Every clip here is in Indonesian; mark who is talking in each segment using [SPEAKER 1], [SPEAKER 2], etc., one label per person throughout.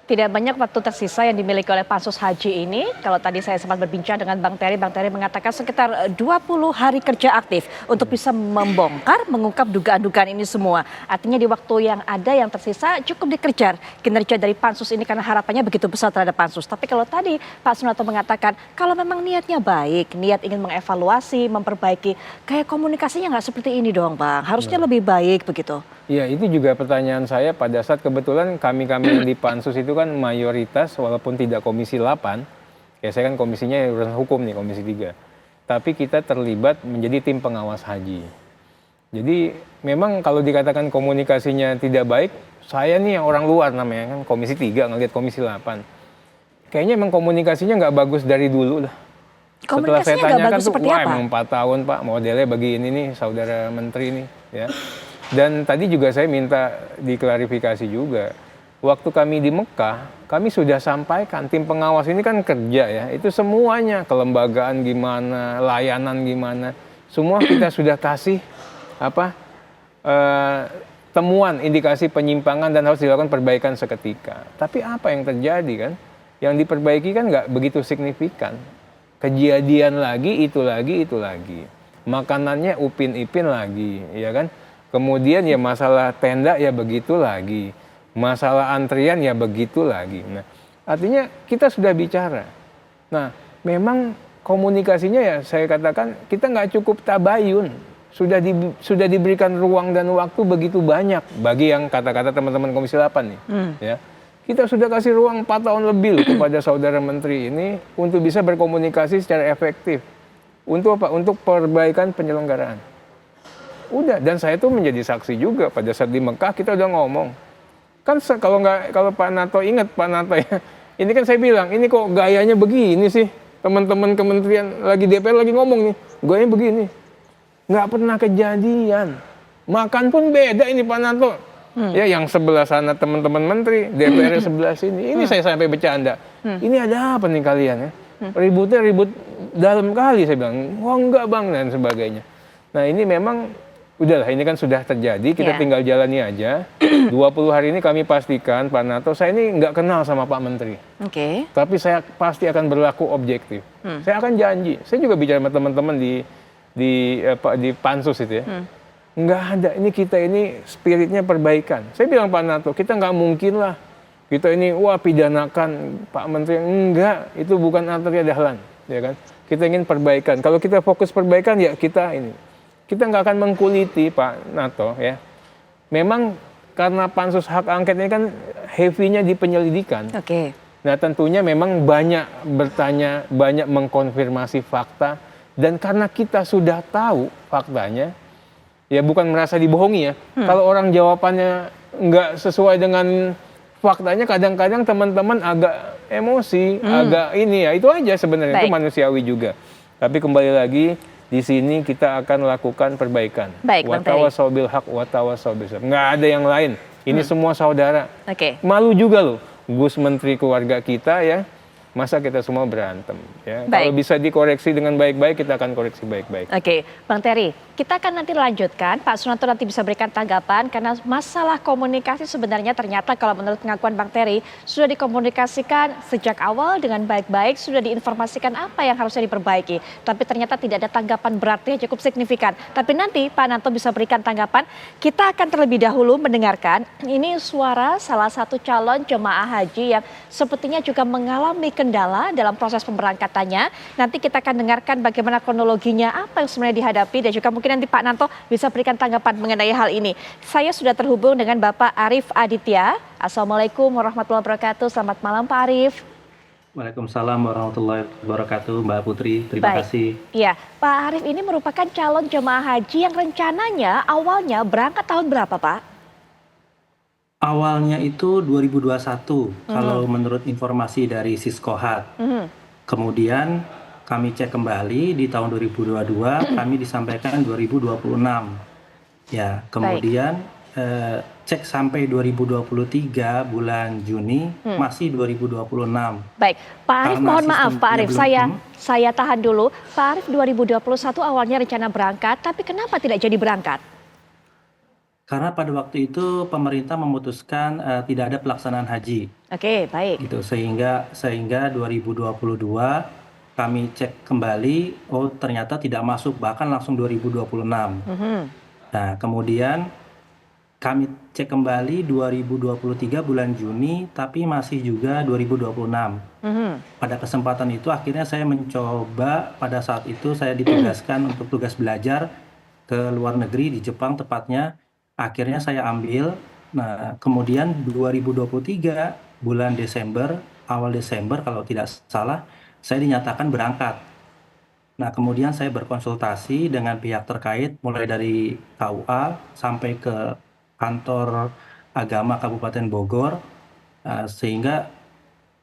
[SPEAKER 1] Tidak banyak waktu tersisa yang dimiliki oleh pansus haji ini. Kalau tadi saya sempat berbincang dengan Bang Terry mengatakan sekitar 20 hari kerja aktif untuk bisa membongkar, mengungkap dugaan-dugaan ini semua. Artinya di waktu yang ada yang tersisa cukup dikejar kinerja dari pansus ini karena harapannya begitu besar terhadap pansus. Tapi kalau tadi Pak Sunarto mengatakan kalau memang niatnya baik, niat ingin mengevaluasi, memperbaiki, kayak komunikasinya nggak seperti ini dong Bang. Harusnya lebih baik begitu.
[SPEAKER 2] Ya, itu juga pertanyaan saya pada saat kebetulan kami-kami yang di pansus itu kan mayoritas walaupun tidak komisi 8, ya saya kan komisinya urusan hukum nih, komisi 3. Tapi kita terlibat menjadi tim pengawas haji. Jadi memang kalau dikatakan komunikasinya tidak baik, saya nih yang orang luar namanya kan komisi 3 ngelihat komisi 8. Kayaknya emang komunikasinya nggak bagus dari dulu lah. Setelah saya tanyakan tuh, wah emang 4 tahun Pak modelnya begini nih saudara menteri nih ya. Dan tadi juga saya minta diklarifikasi juga. Waktu kami di Mekah, kami sudah sampaikan tim pengawas ini kan kerja ya. Itu semuanya, kelembagaan gimana, layanan gimana. Semua kita sudah kasih temuan, indikasi penyimpangan dan harus dilakukan perbaikan seketika. Tapi apa yang terjadi kan? Yang diperbaiki kan nggak begitu signifikan. Kejadian lagi, itu lagi, itu lagi. Makanannya upin-ipin lagi, ya kan? Kemudian ya masalah tenda ya begitu lagi. Masalah antrian ya begitu lagi. Nah, artinya kita sudah bicara. Nah, memang komunikasinya ya saya katakan kita nggak cukup tabayun. Sudah diberikan ruang dan waktu begitu banyak bagi yang kata-kata teman-teman Komisi 8 nih. Ya. Kita sudah kasih ruang 4 tahun lebih loh kepada saudara menteri ini untuk bisa berkomunikasi secara efektif. Untuk apa? Untuk perbaikan penyelenggaraan. Udah, dan saya tuh menjadi saksi juga pada saat di Mekah kita udah ngomong. Kan kalau Pak Nato ingat Pak Nato ya, ini kan saya bilang, ini kok gayanya begini sih. Teman-teman kementerian lagi DPR lagi ngomong nih, gayanya begini. Nggak pernah kejadian. Makan pun beda ini Pak Nato. Ya yang sebelah sana teman-teman menteri, DPR sebelah sini. Ini saya sampai bercanda. Ini ada apa nih kalian ya? Ributnya ribut dalam kali saya bilang. Wah enggak Bang dan sebagainya. Nah ini memang udahlah, ini kan sudah terjadi, kita tinggal jalani aja. 20 hari ini kami pastikan, Pak Nato, saya ini nggak kenal sama Pak Menteri. Tapi saya pasti akan berlaku objektif. Saya akan janji. Saya juga bicara sama teman-teman di pansus itu ya. Nggak ada, kita ini spiritnya perbaikan. Saya bilang Pak Nato, kita nggak mungkin lah. Kita ini, pidanakan Pak Menteri. Enggak, itu bukan artinya dahlan. Ya kan? Kita ingin perbaikan. Kalau kita fokus perbaikan, ya kita ini. Kita nggak akan mengkuliti Pak Nato ya. Memang karena pansus hak angket ini kan heavy-nya di penyelidikan. Nah tentunya memang banyak bertanya, banyak mengkonfirmasi fakta. Dan karena kita sudah tahu faktanya, ya bukan merasa dibohongi ya. Kalau orang jawabannya nggak sesuai dengan faktanya, kadang-kadang teman-teman agak emosi, agak ini ya. Itu aja sebenarnya, itu manusiawi juga. Tapi kembali lagi, di sini kita akan lakukan perbaikan. Watawasau bil haq, watawasau bis sabr. Nggak ada yang lain. Ini semua saudara. Malu juga loh, Gus Menteri keluarga kita ya. Masa kita semua berantem ya. Kalau bisa dikoreksi dengan baik-baik, kita akan koreksi baik-baik.
[SPEAKER 1] Bang Terry, kita akan nanti lanjutkan. Pak Sunarto nanti bisa berikan tanggapan karena masalah komunikasi sebenarnya ternyata kalau menurut pengakuan Bang Terry sudah dikomunikasikan sejak awal dengan baik-baik, sudah diinformasikan apa yang harusnya diperbaiki. Tapi ternyata tidak ada tanggapan berarti yang cukup signifikan. Tapi nanti Pak Nanto bisa berikan tanggapan. Kita akan terlebih dahulu mendengarkan ini suara salah satu calon jemaah haji yang sepertinya juga mengalami kendala dalam proses pemberangkatannya. Nanti kita akan dengarkan bagaimana kronologinya, apa yang sebenarnya dihadapi, dan juga mungkin nanti Pak Nanto bisa berikan tanggapan mengenai hal ini. Saya sudah terhubung dengan Bapak Arief Aditya. Assalamualaikum warahmatullahi wabarakatuh. Selamat malam Pak Arief.
[SPEAKER 3] Waalaikumsalam warahmatullahi wabarakatuh, Mbak Putri. Terima kasih.
[SPEAKER 1] Iya, Pak Arief ini merupakan calon jemaah haji yang rencananya awalnya berangkat tahun berapa Pak?
[SPEAKER 3] Awalnya itu 2021 kalau menurut informasi dari Siskohat. Kemudian kami cek kembali di tahun 2022, kami disampaikan 2026. Ya, kemudian cek sampai 2023 bulan Juni masih 2026.
[SPEAKER 1] Baik, Pak Arief mohon maaf Pak Arief, saya tahan dulu. Pak Arief 2021 awalnya rencana berangkat, tapi kenapa tidak jadi berangkat?
[SPEAKER 3] Karena pada waktu itu pemerintah memutuskan tidak ada pelaksanaan haji,
[SPEAKER 1] Oke, baik.
[SPEAKER 3] gitu. Sehingga 2022 kami cek kembali, oh ternyata tidak masuk, bahkan langsung 2026.
[SPEAKER 1] Mhm,
[SPEAKER 3] Nah, kemudian kami cek kembali 2023 bulan Juni, tapi masih juga 2026.
[SPEAKER 1] mhm.
[SPEAKER 3] Pada kesempatan itu akhirnya saya mencoba, pada saat itu saya ditugaskan untuk tugas belajar ke luar negeri, di Jepang tepatnya. Akhirnya saya ambil. Nah, kemudian 2023 bulan Desember, awal Desember kalau tidak salah, saya dinyatakan berangkat. Nah, kemudian saya berkonsultasi dengan pihak terkait, mulai dari KUA sampai ke kantor agama Kabupaten Bogor, sehingga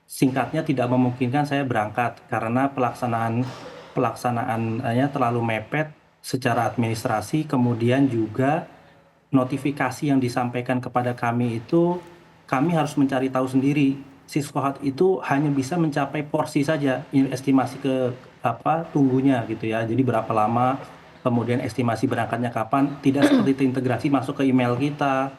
[SPEAKER 3] singkatnya tidak memungkinkan saya berangkat karena pelaksanaannya terlalu mepet secara administrasi, kemudian juga notifikasi yang disampaikan kepada kami itu, kami harus mencari tahu sendiri. Siskohat itu hanya bisa mencapai porsi saja, estimasi ke tunggunya gitu ya. Jadi berapa lama, kemudian estimasi berangkatnya kapan, tidak seperti terintegrasi masuk ke email kita,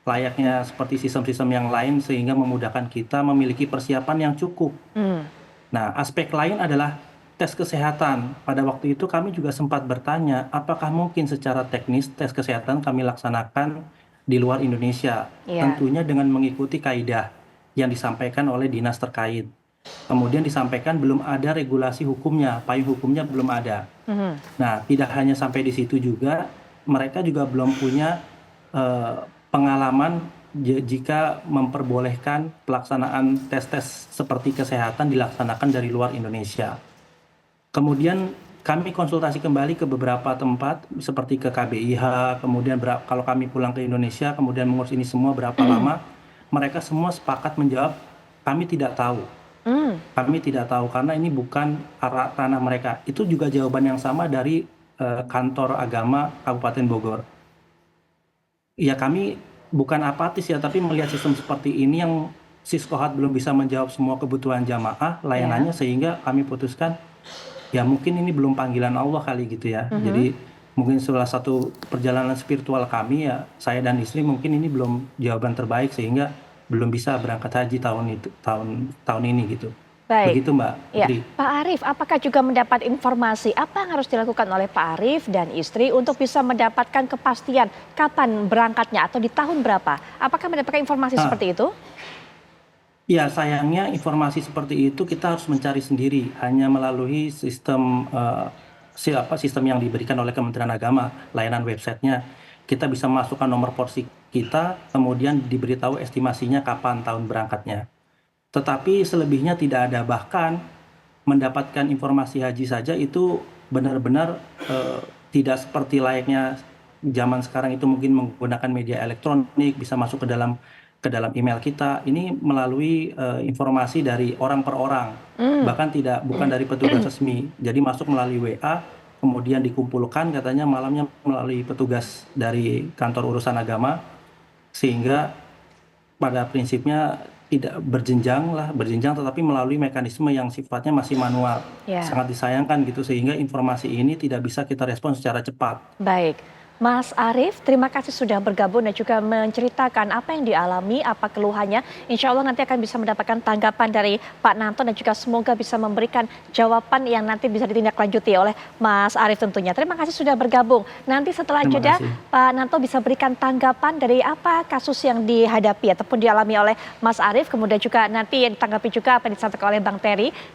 [SPEAKER 3] layaknya seperti sistem-sistem yang lain sehingga memudahkan kita memiliki persiapan yang cukup.
[SPEAKER 1] Hmm.
[SPEAKER 3] Nah, aspek lain adalah tes kesehatan. Pada waktu itu kami juga sempat bertanya, apakah mungkin secara teknis tes kesehatan kami laksanakan di luar Indonesia?
[SPEAKER 1] Iya.
[SPEAKER 3] Tentunya dengan mengikuti kaidah yang disampaikan oleh dinas terkait. Kemudian disampaikan belum ada regulasi hukumnya, payung hukumnya belum ada.
[SPEAKER 1] Mhm.
[SPEAKER 3] Nah, tidak hanya sampai di situ juga, mereka juga belum punya pengalaman jika memperbolehkan pelaksanaan tes-tes seperti kesehatan dilaksanakan dari luar Indonesia. Kemudian kami konsultasi kembali ke beberapa tempat seperti ke KBIH, kemudian kalau kami pulang ke Indonesia, kemudian mengurus ini semua berapa lama, mereka semua sepakat menjawab, kami tidak tahu.
[SPEAKER 1] Hmm.
[SPEAKER 3] Kami tidak tahu karena ini bukan ranah mereka. Itu juga jawaban yang sama dari kantor agama Kabupaten Bogor. Ya kami bukan apatis ya, tapi melihat sistem seperti ini yang Siskohat belum bisa menjawab semua kebutuhan jamaah layanannya, sehingga kami putuskan ya mungkin ini belum panggilan Allah kali gitu ya. Jadi mungkin salah satu perjalanan spiritual kami ya, saya dan istri mungkin ini belum jawaban terbaik sehingga belum bisa berangkat haji tahun ini gitu.
[SPEAKER 1] Baik.
[SPEAKER 3] Begitu Mbak
[SPEAKER 1] Ya,
[SPEAKER 3] Putri.
[SPEAKER 1] Pak Arief, apakah juga mendapat informasi apa yang harus dilakukan oleh Pak Arief dan istri untuk bisa mendapatkan kepastian kapan berangkatnya atau di tahun berapa? Apakah mendapatkan informasi
[SPEAKER 3] Ah,
[SPEAKER 1] seperti itu?
[SPEAKER 3] Ya sayangnya informasi seperti itu kita harus mencari sendiri hanya melalui sistem yang diberikan oleh Kementerian Agama, layanan websitenya. Kita bisa masukkan nomor porsi kita, kemudian diberitahu estimasinya kapan tahun berangkatnya. Tetapi selebihnya tidak ada, bahkan mendapatkan informasi haji saja itu benar-benar tidak seperti layaknya zaman sekarang itu mungkin menggunakan media elektronik, bisa masuk ke dalam email kita. Ini melalui informasi dari orang per orang, bahkan bukan dari petugas resmi. Jadi masuk melalui WA, kemudian dikumpulkan katanya malamnya melalui petugas dari kantor urusan agama, sehingga pada prinsipnya tidak berjenjang tetapi melalui mekanisme yang sifatnya masih manual.
[SPEAKER 1] Ya.
[SPEAKER 3] Sangat disayangkan gitu, sehingga informasi ini tidak bisa kita respon secara cepat.
[SPEAKER 1] Baik. Mas Arief, terima kasih sudah bergabung dan juga menceritakan apa yang dialami, apa keluhannya. Insya Allah nanti akan bisa mendapatkan tanggapan dari Pak Nanto dan juga semoga bisa memberikan jawaban yang nanti bisa ditindaklanjuti oleh Mas Arief tentunya. Terima kasih sudah bergabung. Nanti setelah
[SPEAKER 3] Terima
[SPEAKER 1] jeda,
[SPEAKER 3] kasih.
[SPEAKER 1] Pak Nanto bisa berikan tanggapan dari apa kasus yang dihadapi ataupun dialami oleh Mas Arief. Kemudian juga nanti yang ditanggapi juga apa yang disampaikan oleh Bang Terry.